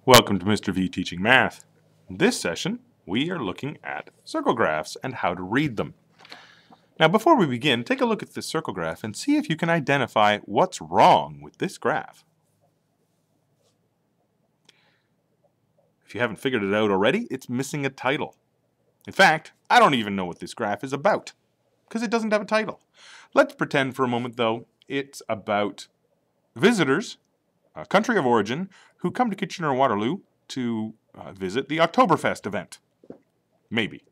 Welcome to Mr. V Teaching Math. In this session, we are looking at circle graphs and how to read them. Now, before we begin, take a look at this circle graph and see if you can identify what's wrong with this graph. If you haven't figured it out already, it's missing a title. In fact, I don't even know what this graph is about, because it doesn't have a title. Let's pretend for a moment, though, it's about visitors, a country of origin, who come to Kitchener-Waterloo to visit the Oktoberfest event. Maybe.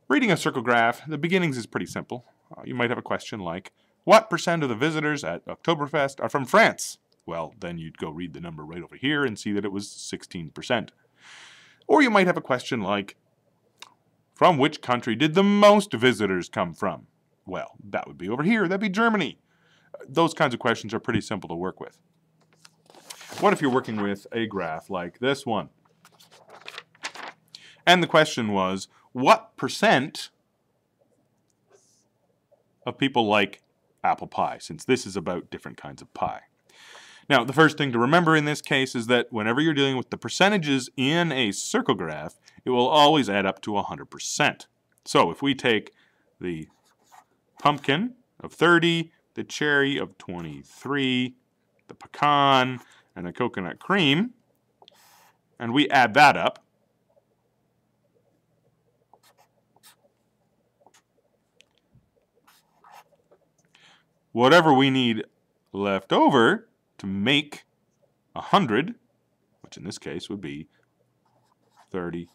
Reading a circle graph, the beginnings is pretty simple. You might have a question like, what percent of the visitors at Oktoberfest are from France? Well, then you'd go read the number right over here and see that it was 16%. Or you might have a question like, from which country did the most visitors come from? Well, that would be over here. That'd be Germany. Those kinds of questions are pretty simple to work with. What if you're working with a graph like this one? And the question was, what percent of people like apple pie, since this is about different kinds of pie? Now, the first thing to remember in this case is that whenever you're dealing with the percentages in a circle graph, it will always add up to 100%. So if we take the pumpkin of 30, the cherry of 23, the pecan, and the coconut cream, and we add that up, whatever we need left over to make 100, which in this case would be 36%.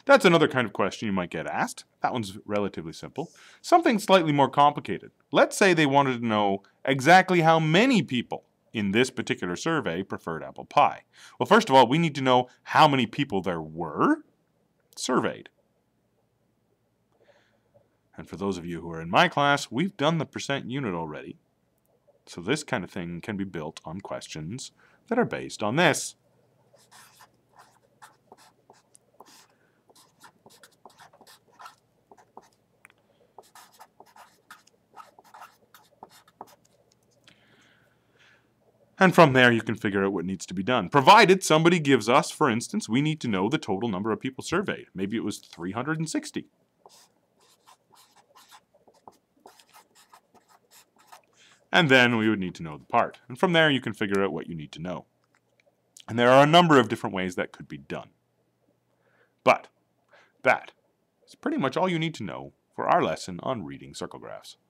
That's another kind of question you might get asked. That one's relatively simple. Something slightly more complicated. Let's say they wanted to know exactly how many people in this particular survey preferred apple pie. Well, first of all, we need to know how many people there were surveyed. And for those of you who are in my class, we've done the percent unit already. So this kind of thing can be built on questions that are based on this. And from there, you can figure out what needs to be done. Provided somebody gives us, for instance, we need to know the total number of people surveyed. Maybe it was 360. And then we would need to know the part. And from there, you can figure out what you need to know. And there are a number of different ways that could be done. But that is pretty much all you need to know for our lesson on reading circle graphs.